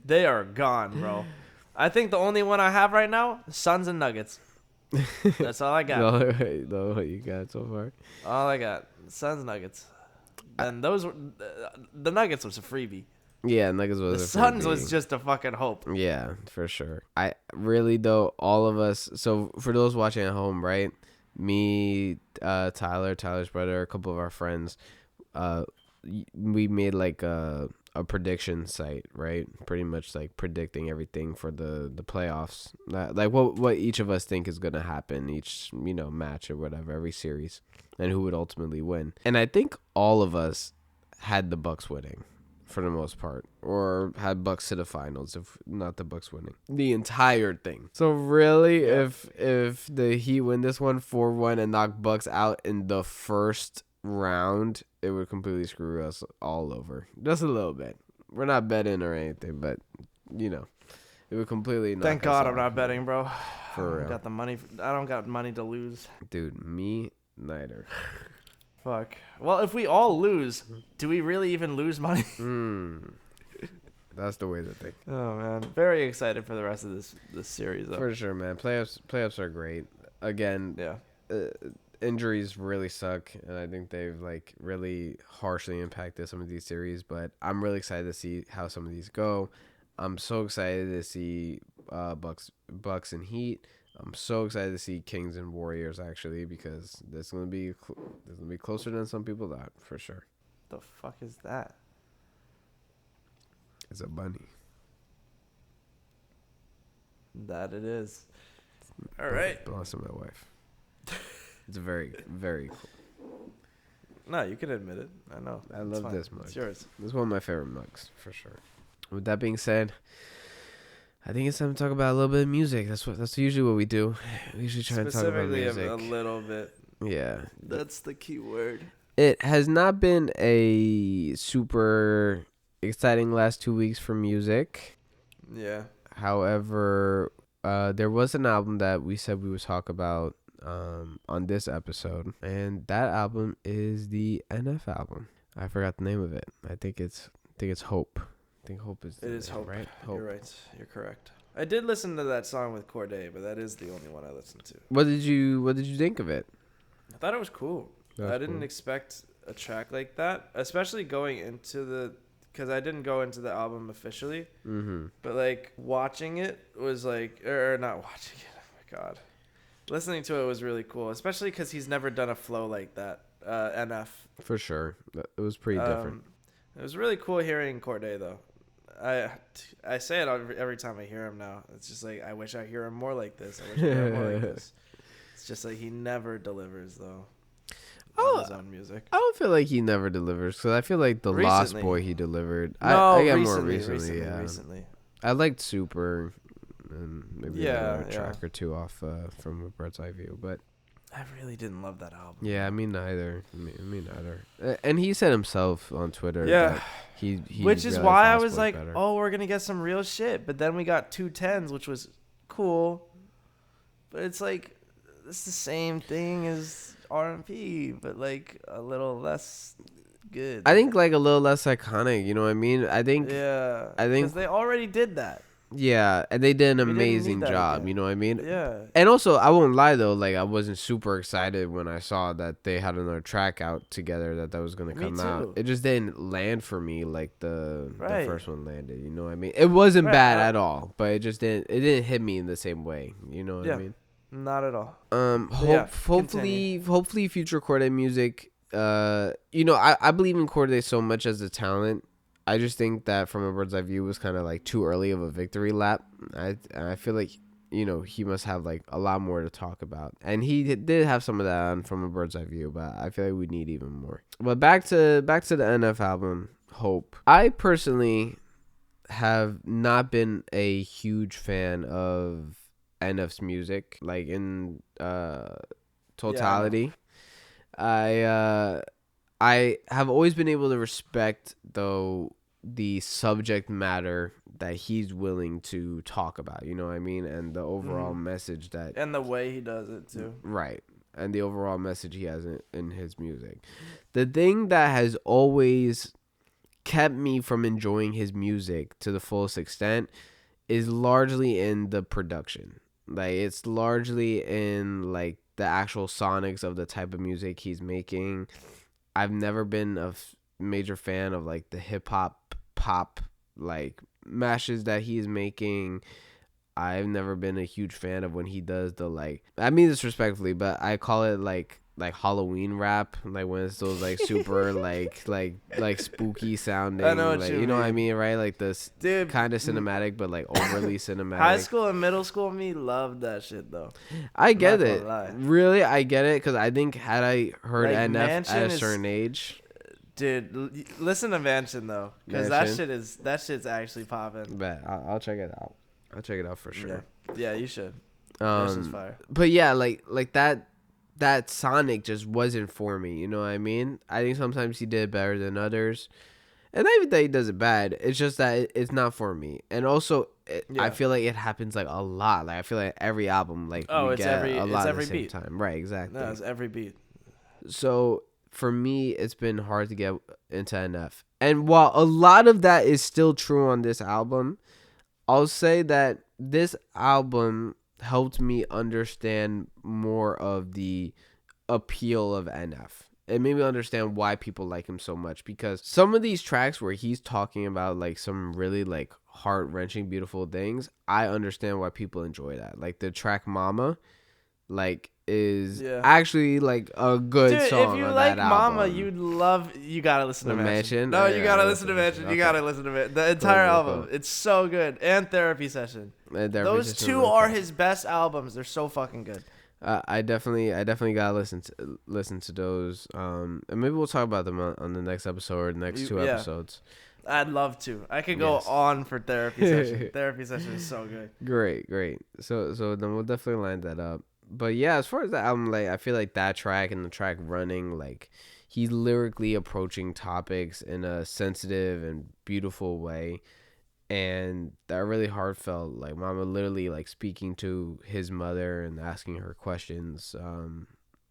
They are gone, bro. I think the only one I have right now, Suns and Nuggets. That's all I got. No, what you got so far? All I got, Suns, Nuggets. And those were the Nuggets was a freebie. Yeah, Nuggets was The a Suns freebie. was just a fucking hope. Yeah, for sure. I really though, all of us. So for those watching at home, right? Me, Tyler's brother, a couple of our friends, we made like a prediction site, right? Pretty much like predicting everything for the playoffs. Like what each of us think is gonna happen each match or whatever, every series, and who would ultimately win. And I think all of us had the Bucks winning. For the most part, or had Bucks to the finals, if not the Bucks winning the entire thing. So really, if the Heat win this one 4-1 and knock Bucks out in the first round, it would completely screw us all over. Just a little bit. We're not betting or anything, but it would completely. Thank God I'm not betting, bro. For real. I don't got money to lose. Dude, me neither. Fuck. Well, if we all lose, do we really even lose money? That's the way to think. Oh man, very excited for the rest of this series though. For sure, man. Playoffs are great. Again, injuries really suck, and I think they've like really harshly impacted some of these series. But I'm really excited to see how some of these go. I'm so excited to see Bucks and Heat. I'm so excited to see Kings and Warriors actually, because this is gonna be closer than some people thought, for sure. The fuck is that? It's a bunny. That it is. All right. Belongs to my wife. It's very, very cool. No, you can admit it. I know. I love this mug. It's yours. This is one of my favorite mugs, for sure. With that being said, I think it's time to talk about a little bit of music. That's usually what we do. We usually try to talk about music. A little bit. Yeah. That's the key word. It has not been a super exciting last 2 weeks for music. Yeah. However, there was an album that we said we would talk about on this episode, and that album is the NF album. I forgot the name of it. I think it's Hope. I think Hope is. It is Hope, right? Hope. You're right. You're correct. I did listen to that song with Corday, but that is the only one I listened to. What did you think of it? I thought it was cool. I didn't expect a track like that, especially going into because I didn't go into the album officially. Mm-hmm. But like watching it was like, or not watching it. Oh my God, listening to it was really cool, especially because he's never done a flow like that. NF. For sure, it was pretty different. It was really cool hearing Corday though. I say it every time I hear him now. It's just like I wish I hear him more like this. I wish I hear him more like this. It's just like he never delivers though. His own music. I don't feel like he never delivers, because I feel like the Lost Boy he delivered. No, I got recently, more recently. I liked Super, and maybe a Yeah. track or two off from A Bird's Eye View, but I really didn't love that album. yeah, me neither. Me neither. And he said himself on Twitter. Yeah. That he which is realized why I Lost was Boy's like, better. oh, we're gonna get some real shit. But then we got 210s, which was cool. But it's like it's the same thing as R&B, but like a little less good. I think like a little less iconic. You know what I mean? I think because they already did that. Yeah, and they did an We didn't need amazing that job. again. You know what I mean? Yeah. And also, I won't lie though, like I wasn't super excited when I saw that they had another track out together that was gonna Me come out. too. It just didn't land for me like the Right. first one landed. You know what I mean? It wasn't Right, bad at all, but it didn't hit me in the same way. You know what I Yeah. mean? Not at all. Hopefully, future Corday music. You know, I believe in Corday so much as a talent. I just think that from a bird's eye view was kind of like too early of a victory lap. I feel like, you know, he must have like a lot more to talk about, and he did have some of that on from a bird's eye view, but I feel like we need even more. But back to the NF album, Hope. I personally have not been a huge fan of NF's music, like in totality. I have always been able to respect though the subject matter that he's willing to talk about, you know what I mean, and the overall message that And the way he does it too. right, and the overall message he has in his music. The thing that has always kept me from enjoying his music to the fullest extent is largely in the production. Like it's largely in like the actual sonics of the type of music he's making. I've never been a major fan of like the hip hop pop like mashes that he's making. I've never been a huge fan of when he does the like, I mean this respectfully, but I call it like Halloween rap, like when it's those like super like spooky sounding. I know what like, you know what I mean. mean, right? Like this Dude, kind of cinematic, but like overly cinematic. high school and middle school me loved that shit though. I get not it. gonna lie. Really, I get it because I think had I heard Like, NF Mansion at a is- certain age, Dude, listen to Mansion though, because that Mansion? shit's actually popping. but I'll check it out. I'll check it out for sure. Yeah, you should. Manson's Um, fire. but yeah, like that Sonic just wasn't for me. You know what I mean? I think sometimes he did better than others, and not even that he does it bad. It's just that it's not for me. And also, I Yeah. feel like it happens like a lot. Like I feel like every album, like Oh, we it's get every- a it's lot every at the same beat. time. Right? Exactly. No, it's every beat. So for me, it's been hard to get into NF. And while a lot of that is still true on this album, I'll say that this album helped me understand more of the appeal of NF. It made me understand why people like him so much, because some of these tracks where he's talking about like some really like heart-wrenching beautiful things, I understand why people enjoy that. Like the track Mama, like is actually like a good Dude, song if you on like that Mama, album. you gotta listen to The Mansion. Mansion? No, Oh, you yeah, gotta I listen to Mansion. You Okay. gotta listen to it. The entire cool, album. cool. It's so good. And Therapy Session. Those two are his best albums. They're so fucking good. I definitely gotta listen to those. And maybe we'll talk about them on the next episode or the next two episodes. I'd love to. I could go Yes. on for Therapy Session. Therapy Session is so good. Great. So then we'll definitely line that up. But yeah, as far as the album, like I feel like that track and the track Running, like he's lyrically approaching topics in a sensitive and beautiful way. And that really heartfelt, like Mama literally like speaking to his mother and asking her questions.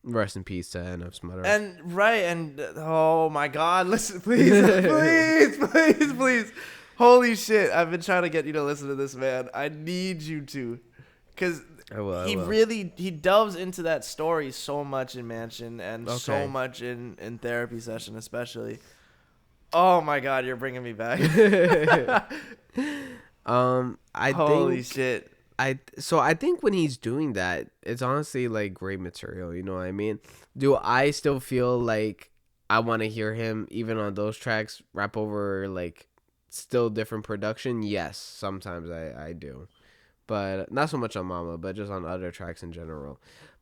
Rest in peace to NF's mother. And oh my God, listen, please. Holy shit, I've been trying to get you to listen to this, man. I need you to, because I will. he delves into that story so much in Mansion and so much in Therapy Session especially. Oh my God, you're bringing me back. Holy shit. I think when he's doing that, it's honestly like great material. You know what I mean? Do I still feel like I want to hear him even on those tracks rap over like still different production? Yes, sometimes I do, but not so much on Mama, but just on other tracks in general.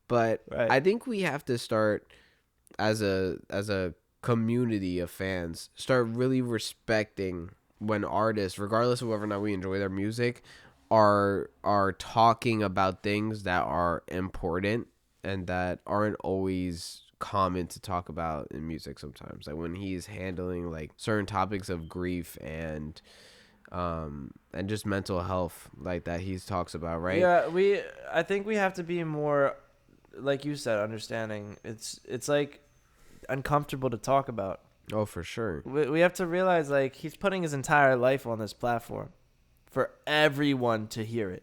But I think we have to start as a community of fans, start really respecting when artists, regardless of whether or not we enjoy their music, are talking about things that are important and that aren't always common to talk about in music sometimes. Like when he's handling like certain topics of grief and just mental health, like that he talks about, right? Yeah, I think we have to be more, like you said, understanding. It's like uncomfortable to talk about. Oh, for sure. We have to realize like he's putting his entire life on this platform for everyone to hear it.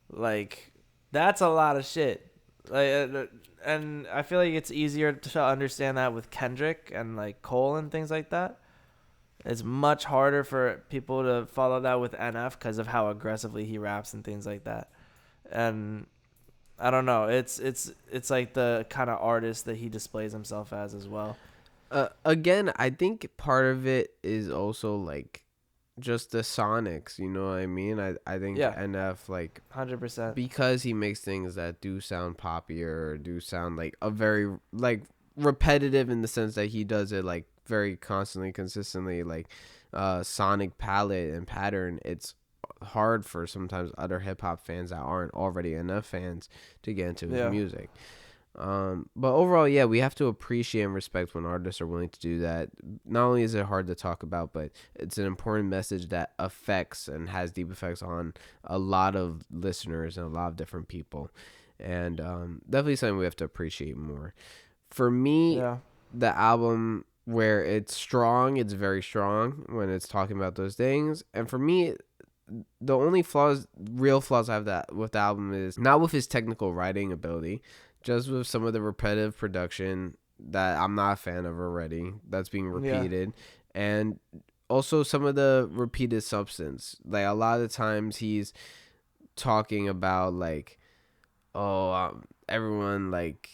Like, that's a lot of shit. And I feel like it's easier to understand that with Kendrick and like Cole and things like that. It's much harder for people to follow that with NF because of how aggressively he raps and things like that. And I don't know. It's like the kind of artist that he displays himself as well. Again, I think part of it is also like just the sonics, you know what I mean? I think NF, like, 100%. because he makes things that do sound poppier, or do sound like a very like repetitive in the sense that he does it like very constantly, consistently, like sonic palette and pattern. It's hard for sometimes other hip hop fans that aren't already NF fans to get into his music. But overall, yeah, we have to appreciate and respect when artists are willing to do that. Not only is it hard to talk about, but it's an important message that affects and has deep effects on a lot of listeners and a lot of different people. And definitely something we have to appreciate more. For me, the album, where it's strong, it's very strong when it's talking about those things. And for me, the only real flaws I have that with the album is not with his technical writing ability, just with some of the repetitive production that I'm not a fan of already, that's being repeated. And also some of the repeated substance. Like, a lot of times he's talking about like, everyone like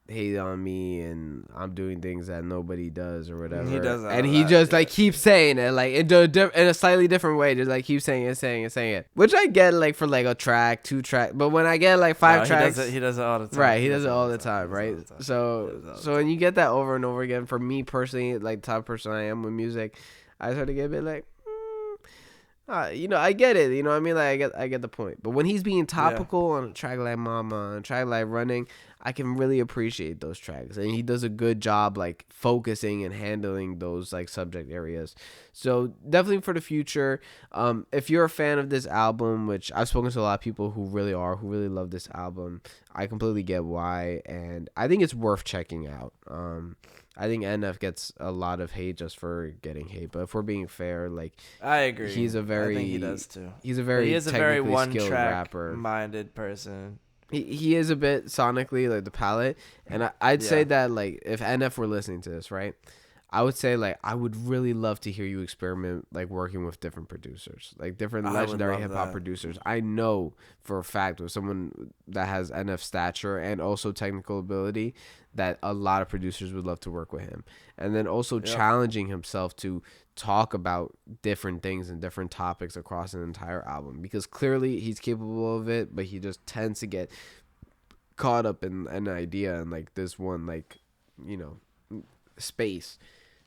hate on me and I'm doing things that nobody does or whatever. He does that, and he just like keeps saying it like in a slightly different way, just like keep saying it, which I get like for like a track, 2 track, but when I get like 5 tracks, he does it all the time. Right, he does it all the time, right? So when you get that over and over again, for me personally, like, type of person I am with music, I start to get a bit like, I get it, you know what I mean? Like, I get the point. But when he's being topical on a track like Mama, on a track like Running, I can really appreciate those tracks. And he does a good job, like, focusing and handling those, like, subject areas. So definitely for the future, if you're a fan of this album, which I've spoken to a lot of people who really love this album, I completely get why. And I think it's worth checking out. I think NF gets a lot of hate just for getting hate, but if we're being fair, like, I agree. I think he does too. He is a very skilled rapper, minded person. He is a bit sonically like the palette, and I'd say that, like, if NF were listening to this, right, I would say, like, I would really love to hear you experiment, like, working with different producers, like different legendary hip hop producers. I know for a fact with someone that has NF stature and also technical ability that a lot of producers would love to work with him. And then also challenging himself to talk about different things and different topics across an entire album, because clearly he's capable of it, but he just tends to get caught up in an idea and like this one, like, space.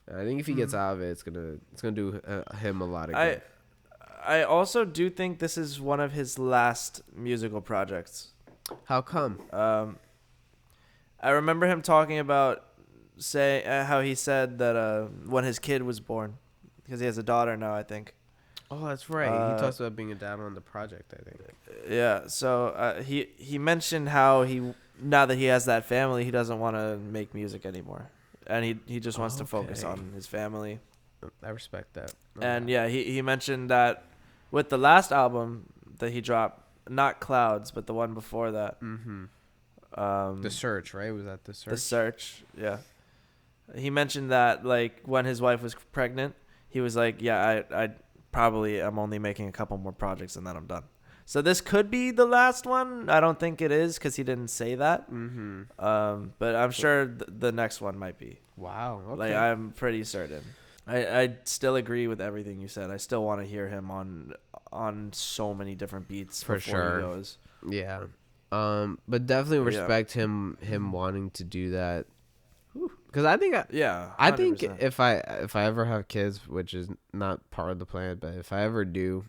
I think if he gets out of it, it's gonna do him a lot of good. I also do think this is one of his last musical projects. How come? I remember him talking about how he said that when his kid was born, because he has a daughter now, I think. Oh, that's right. He talks about being a dad on the project, I think. Yeah. So he mentioned how now that he has that family, he doesn't want to make music anymore. And he just wants to focus on his family. I respect that. And he mentioned that with the last album that he dropped, not Clouds, but the one before that. Mm-hmm. The Search, right? Was that The Search? The Search, yeah. He mentioned that, like, when his wife was pregnant, he was like, yeah, I probably am only making a couple more projects and then I'm done. So this could be the last one. I don't think it is because he didn't say that. Mm-hmm. But I'm sure the next one might be. Wow. Okay. Like, I'm pretty certain. I still agree with everything you said. I still want to hear him on so many different beats for sure. He goes. Yeah. But definitely respect him wanting to do that. Because I think 100%. I think if I ever have kids, which is not part of the plan, but if I ever do,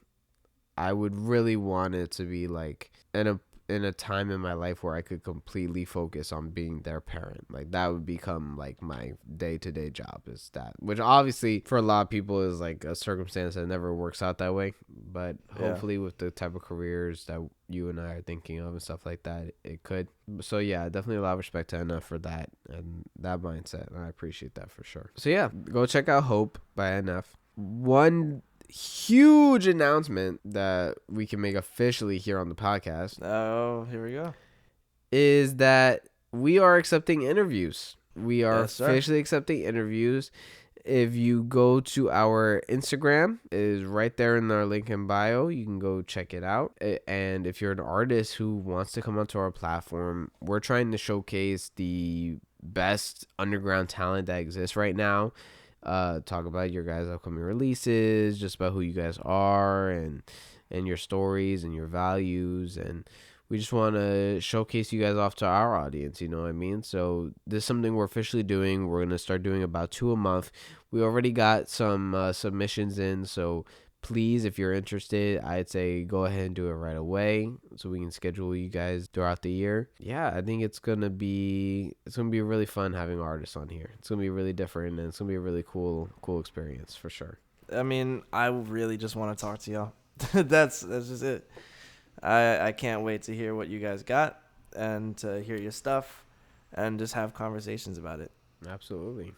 I would really want it to be like in a time in my life where I could completely focus on being their parent. Like, that would become like my day-to-day job, is that, which obviously for a lot of people is like a circumstance that never works out that way, but hopefully with the type of careers that you and I are thinking of and stuff like that, it could. So yeah, definitely a lot of respect to NF for that and that mindset, and I appreciate that for sure. So yeah, go check out Hope by NF. One huge announcement that we can make officially here on the podcast Oh, here we go. is that we are accepting interviews. We are Yes, sir. officially accepting interviews. If you go to our Instagram, it is right there in our link in bio. You can go check it out. And if you're an artist who wants to come onto our platform, we're trying to showcase the best underground talent that exists right now. Talk about your guys' upcoming releases, just about who you guys are, and your stories and your values, and we just want to showcase you guys off to our audience, you know what I mean? So this is something we're officially doing. We're going to start doing about 2 a month. We already got some submissions in, so please, if you're interested, I'd say go ahead and do it right away so we can schedule you guys throughout the year. Yeah, I think it's going to be really fun having artists on here. It's going to be really different, and it's going to be a really cool experience for sure. I mean, I really just want to talk to y'all. That's just it. I can't wait to hear what you guys got and to hear your stuff and just have conversations about it. Absolutely.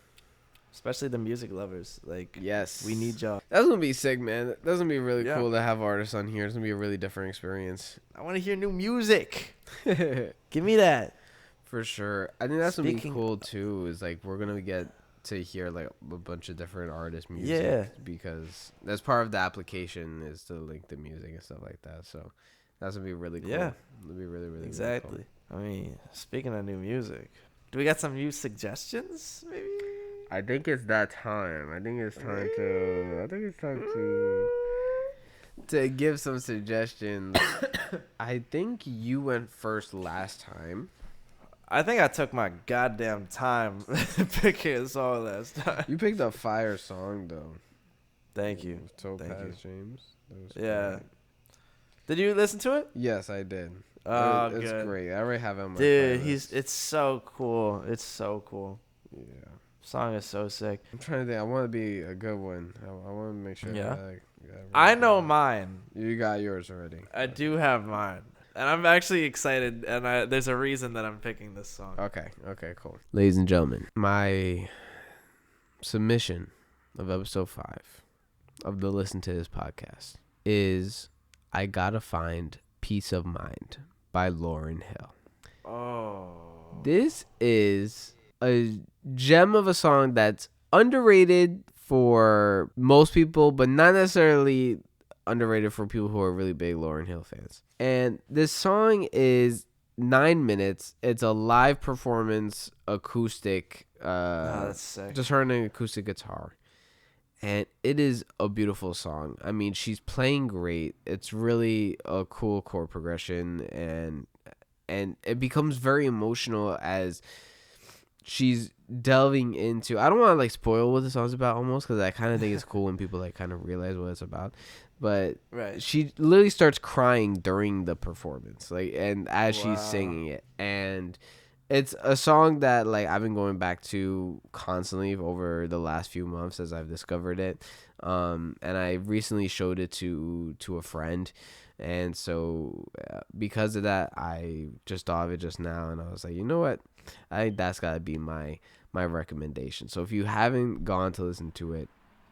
Especially the music lovers. Like, yes, we need y'all. That's gonna be sick, man. That's gonna be really Yeah. cool to have artists on here. It's gonna be a really different experience. I want to hear new music. Give me that. For sure. I think that's gonna be Speaking- cool too. Is like we're gonna get to hear like a bunch of different artists' music. Yeah. Because that's part of the application is to link the music and stuff like that. So that's gonna be really cool. Yeah. It'll be really really Exactly. I mean, speaking of new music, do we got some new suggestions? Maybe. I think it's that time. I think it's time to give some suggestions. I think you went first last time. I think I took my goddamn time picking a song last time. You picked a fire song though. Thank you. Topaz Thank you. James. That was Yeah. great. Did you listen to it? Yes, I did. Oh, It's good. great. I already have it on my Dude, playlist. it's so cool. It's so cool. Yeah. Song is so sick. I'm trying to think. I want to be a good one. I want to make sure. Yeah? That I know mine. You got yours already. I do have mine. And I'm actually excited, and there's a reason that I'm picking this song. Okay. Okay. Cool. Ladies and gentlemen, my submission of episode 5 of the Listen to This podcast is "I Gotta Find Peace of Mind" by Lauryn Hill. Oh. This is a gem of a song that's underrated for most people, but not necessarily underrated for people who are really big Lauryn Hill fans. And this song is 9 minutes. It's a live performance acoustic. That's sick. Just her and an acoustic guitar. And it is a beautiful song. I mean, she's playing great. It's really a cool chord progression, and it becomes very emotional as she's delving into. I don't want to like spoil what the song's about almost, because I kind of think it's cool when people like kind of realize what it's about. But Right. she literally starts crying during the performance, like, and as Wow. she's singing it, and it's a song that like I've been going back to constantly over the last few months as I've discovered it. And I recently showed it to a friend, and so because of that, I just thought of it just now, and I was like, you know what, I think that's gotta be my recommendation. So if you haven't gone to listen to it,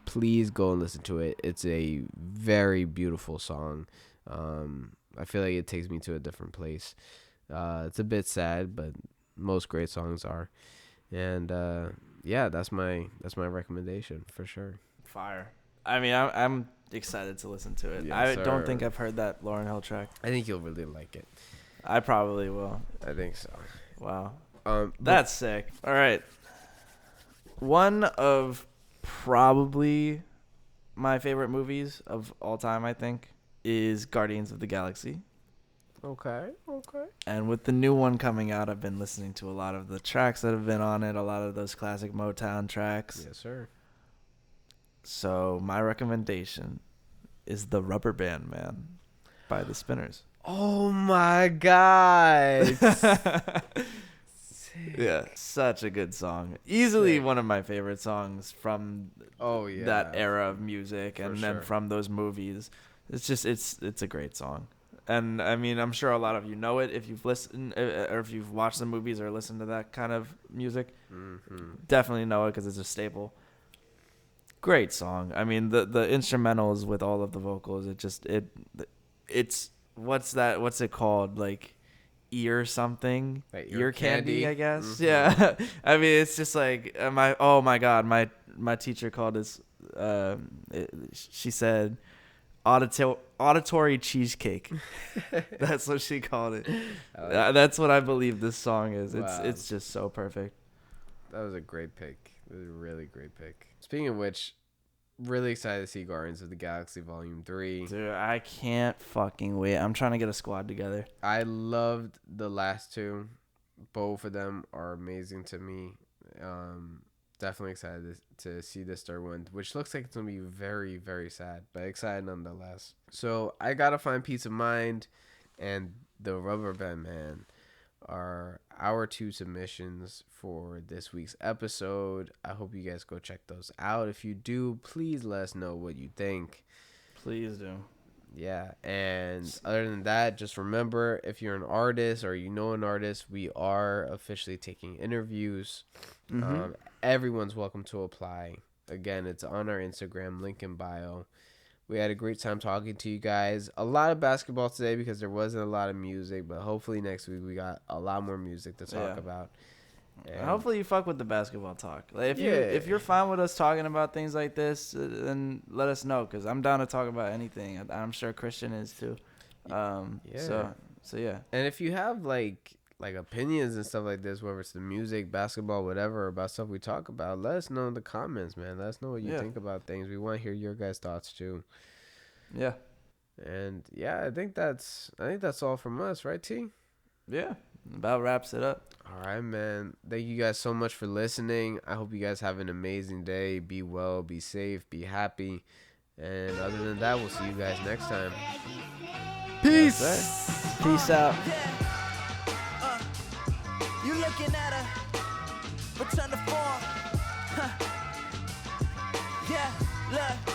please go and listen to it. It's a very beautiful song. I feel like it takes me to a different place. It's a bit sad, but most great songs are. And yeah, that's my recommendation for sure. Fire. I mean, I'm excited to listen to it. Yes, I sir. don't think I've heard that Lauryn Hill track. I think you'll really like it. I probably will. I think so. Wow. But- That's sick. All right. One of probably my favorite movies of all time, I think, is Guardians of the Galaxy. okay. And with the new one coming out, I've been listening to a lot of the tracks that have been on it, a lot of those classic Motown tracks. Yes, sir. So my recommendation is The Rubber Band Man by The Spinners. Oh my god. Yeah, such a good song. Easily Sick. one of my favorite songs from Oh yeah. that era of music, and For then sure. from those movies. It's just it's a great song. And I mean, I'm sure a lot of you know it if you've listened or if you've watched the movies or listened to that kind of music. Mm-hmm. Definitely know it because it's a staple. Great song. I mean, the instrumentals with all of the vocals, it's what's it called? Like ear something, Like ear candy, I guess. Mhm. Yeah. I mean, it's just like oh my god, my teacher called this. She said auditory cheesecake. That's what she called it. That's what I believe this song is. Wow. It's just so perfect. That was a great pick. It was a really great pick. Speaking of which, really excited to see Guardians of the Galaxy Volume 3. Dude, I can't fucking wait. I'm trying to get a squad together. I loved the last two. Both of them are amazing to me. Definitely excited to see this third one, which looks like it's going to be very, very sad, but excited nonetheless. So I Gotta Find Peace of Mind and The Rubber Band Man are our two submissions for this week's episode. I hope you guys go check those out. If you do, please let us know what you think. Please do. Yeah, and other than that, just remember, if you're an artist or you know an artist, we are officially taking interviews. Mm-hmm. Everyone's welcome to apply. Again, it's on our Instagram, link in bio. We had a great time talking to you guys. A lot of basketball today because there wasn't a lot of music, but hopefully next week we got a lot more music to talk about. And hopefully you fuck with the basketball talk. Like if you're fine with us talking about things like this, then let us know, because I'm down to talk about anything. I'm sure Christian is too. So yeah. And if you have like opinions and stuff like this, whether it's the music, basketball, whatever, about stuff we talk about, let us know in the comments, man. Let us know what you think about things. We want to hear your guys' thoughts too. Yeah. And yeah, I think that's all from us, right, T? Yeah. About wraps it up. All right, man. Thank you guys so much for listening. I hope you guys have an amazing day. Be well, be safe, be happy. And other than that, we'll see you guys next time. Peace. Peace out. You looking at her, return to form. Yeah, look.